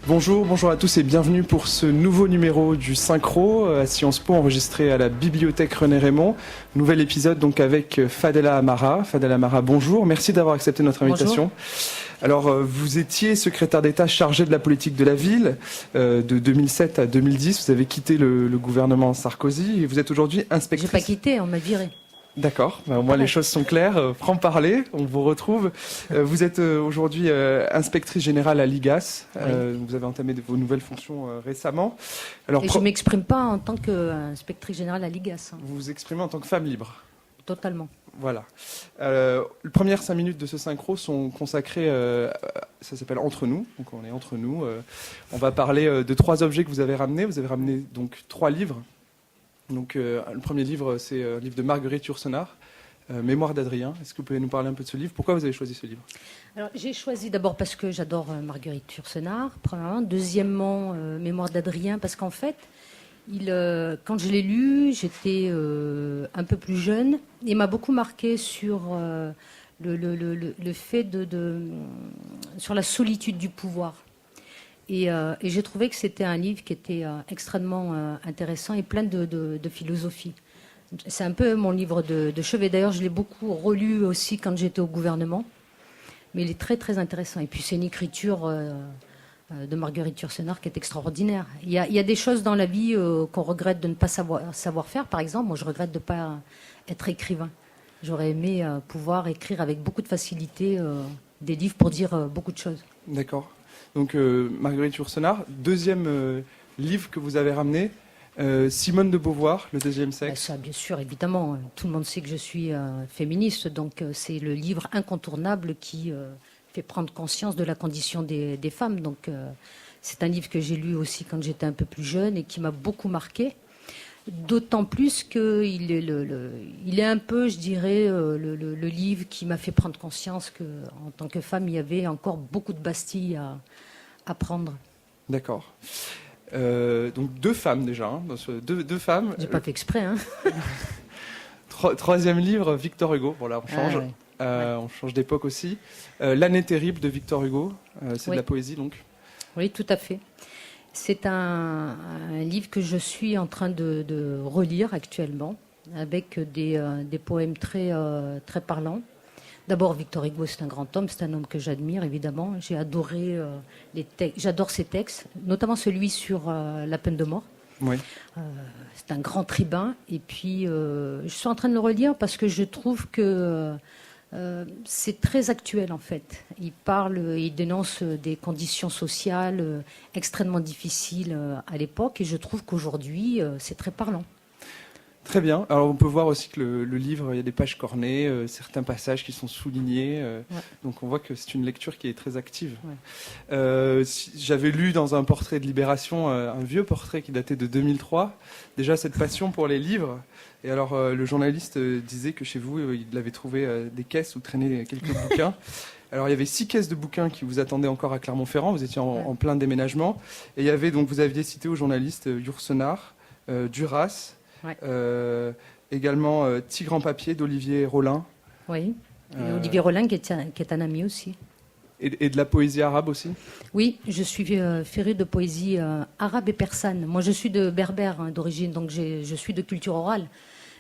Bonjour à tous et bienvenue pour ce nouveau numéro du Synchro à Sciences Po enregistré à la bibliothèque René Raymond. Nouvel épisode donc avec Fadela Amara. Fadela Amara, bonjour, merci d'avoir accepté notre invitation. Bonjour. Alors vous étiez secrétaire d'État chargé de la politique de la ville de 2007 à 2010. Vous avez quitté le gouvernement Sarkozy et vous êtes aujourd'hui inspectrice. J'ai pas quitté, on m'a viré. D'accord, au moins les choses sont claires. Franc-parler, on vous retrouve. Vous êtes aujourd'hui inspectrice générale à l'IGAS. Oui. Vous avez entamé vos nouvelles fonctions récemment. Alors, et je ne m'exprime pas en tant qu'inspectrice générale à l'IGAS. Vous vous exprimez en tant que femme libre. Totalement. Voilà. Les premières 5 minutes de ce synchro sont consacrées, ça s'appelle Entre nous, donc on est entre nous. On va parler de 3 objets que vous avez ramenés. Vous avez ramené donc 3 livres. Donc, le premier livre, c'est un livre de Marguerite Yourcenar, Mémoire d'Adrien. Est-ce que vous pouvez nous parler un peu de ce livre? Pourquoi vous avez choisi ce livre? Alors, j'ai choisi d'abord parce que j'adore Marguerite Yourcenar, premièrement. Deuxièmement, Mémoire d'Adrien, parce qu'en fait, quand je l'ai lu, j'étais un peu plus jeune. Il m'a beaucoup marqué sur le fait sur la solitude du pouvoir. Et j'ai trouvé que c'était un livre qui était extrêmement intéressant et plein de philosophie. C'est un peu mon livre de chevet. D'ailleurs, je l'ai beaucoup relu aussi quand j'étais au gouvernement. Mais il est très, très intéressant. Et puis, c'est une écriture de Marguerite Yourcenar qui est extraordinaire. Il y a des choses dans la vie qu'on regrette de ne pas savoir faire. Par exemple, moi, je regrette de ne pas être écrivain. J'aurais aimé pouvoir écrire avec beaucoup de facilité des livres pour dire beaucoup de choses. D'accord. Donc Marguerite Yourcenar, deuxième livre que vous avez ramené, Simone de Beauvoir, Le deuxième sexe. Ça, bien sûr, évidemment. Tout le monde sait que je suis féministe, donc c'est le livre incontournable qui fait prendre conscience de la condition des femmes. Donc c'est un livre que j'ai lu aussi quand j'étais un peu plus jeune et qui m'a beaucoup marqué. D'autant plus qu'il est un peu, je dirais, le livre qui m'a fait prendre conscience qu'en tant que femme, il y avait encore beaucoup de bastilles à prendre. D'accord. Donc 2 femmes déjà. Hein, deux femmes. J'ai pas fait exprès. Hein. Troisième livre, Victor Hugo. Bon là, on change. Ouais. On change d'époque aussi. L'année terrible de Victor Hugo. C'est oui. de la poésie donc. Oui, tout à fait. C'est un livre que je suis en train de relire actuellement, avec des poèmes très, très parlants. D'abord, Victor Hugo, c'est un grand homme, c'est un homme que j'admire, évidemment. J'ai adoré j'adore ses textes, notamment celui sur la peine de mort. Oui. C'est un grand tribun. Et puis, je suis en train de le relire parce que je trouve que c'est très actuel en fait. Il dénonce des conditions sociales extrêmement difficiles à l'époque et je trouve qu'aujourd'hui c'est très parlant. Très bien. Alors on peut voir aussi que le livre, il y a des pages cornées, certains passages qui sont soulignés. Ouais. Donc on voit que c'est une lecture qui est très active. Ouais. J'avais lu dans un portrait de Libération, un vieux portrait qui datait de 2003, déjà cette passion pour les livres. Et alors le journaliste disait que chez vous, il avait trouvé des caisses où traînaient quelques bouquins. Alors il y avait 6 caisses de bouquins qui vous attendaient encore à Clermont-Ferrand. Vous étiez en plein déménagement. Et il y avait donc, vous aviez cité au journaliste Yourcenar, Duras. Ouais. Également Tigre en papier d'Olivier Rollin. Oui, et Olivier Rollin qui est un ami aussi. Et de la poésie arabe aussi? Oui, je suis férue de poésie arabe et persane. Moi je suis de berbère d'origine, donc je suis de culture orale.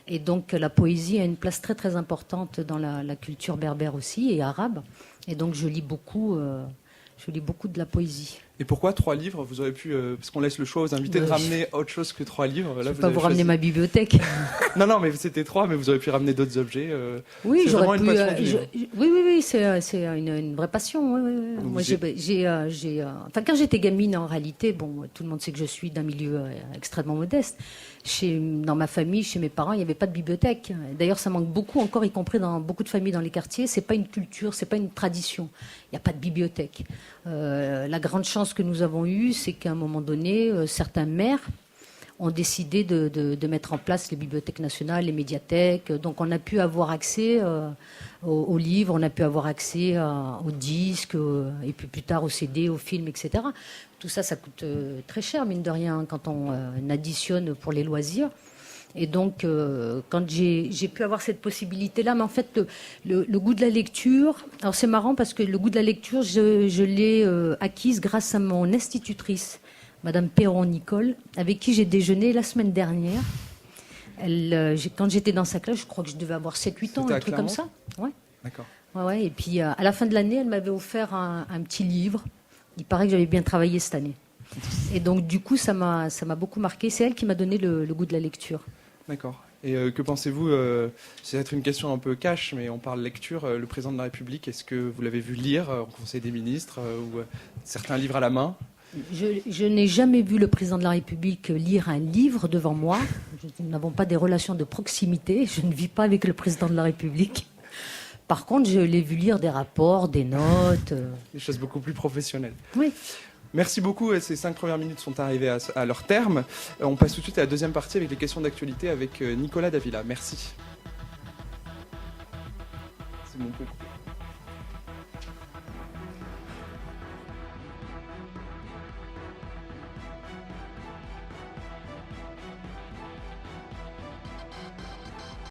Et donc la poésie a une place très très importante dans la culture berbère aussi et arabe. Et donc je lis beaucoup de la poésie. Et pourquoi 3 livres? Vous auriez pu, parce qu'on laisse le choix aux invités de ramener autre chose que 3 livres. Là, je ne vais pas vous ramener ma bibliothèque. Non, mais c'était 3, mais vous auriez pu ramener d'autres objets. Oui, j'aurais pu. Oui, c'est une vraie passion. Oui. Moi, enfin, quand j'étais gamine, en réalité, bon, tout le monde sait que je suis d'un milieu extrêmement modeste. Dans ma famille, chez mes parents, il n'y avait pas de bibliothèque. D'ailleurs, ça manque beaucoup encore, y compris dans beaucoup de familles dans les quartiers. C'est pas une culture, c'est pas une tradition. Il n'y a pas de bibliothèque. La grande chance que nous avons eue, c'est qu'à un moment donné, certains maires ont décidé de mettre en place les bibliothèques nationales, les médiathèques. Donc on a pu avoir accès aux livres, on a pu avoir accès aux disques, et puis plus tard aux CD, aux films, etc. Tout ça, ça coûte très cher, mine de rien, quand on additionne pour les loisirs. Et donc, quand j'ai pu avoir cette possibilité-là, mais en fait, le goût de la lecture, alors c'est marrant parce que le goût de la lecture, je l'ai acquise grâce à mon institutrice, Madame Perron-Nicole, avec qui j'ai déjeuné la semaine dernière. Quand j'étais dans sa classe, je crois que je devais avoir 7-8 ans, un truc comme ça. Ouais. D'accord. Ouais, et puis, à la fin de l'année, elle m'avait offert un petit livre. Il paraît que j'avais bien travaillé cette année. Et donc, du coup, ça m'a beaucoup marqué. C'est elle qui m'a donné le goût de la lecture. D'accord. Et que pensez-vous, c'est peut-être une question un peu cash, mais on parle lecture, le président de la République, est-ce que vous l'avez vu lire au Conseil des ministres ou certains livres à la main ? Je n'ai jamais vu le président de la République lire un livre devant moi. Nous n'avons pas des relations de proximité. Je ne vis pas avec le président de la République. Par contre, je l'ai vu lire des rapports, des notes. Des choses beaucoup plus professionnelles. Oui. Merci beaucoup. Ces 5 premières minutes sont arrivées à leur terme. On passe tout de suite à la deuxième partie avec les questions d'actualité avec Nicolas Davila. Merci. C'est mon coup.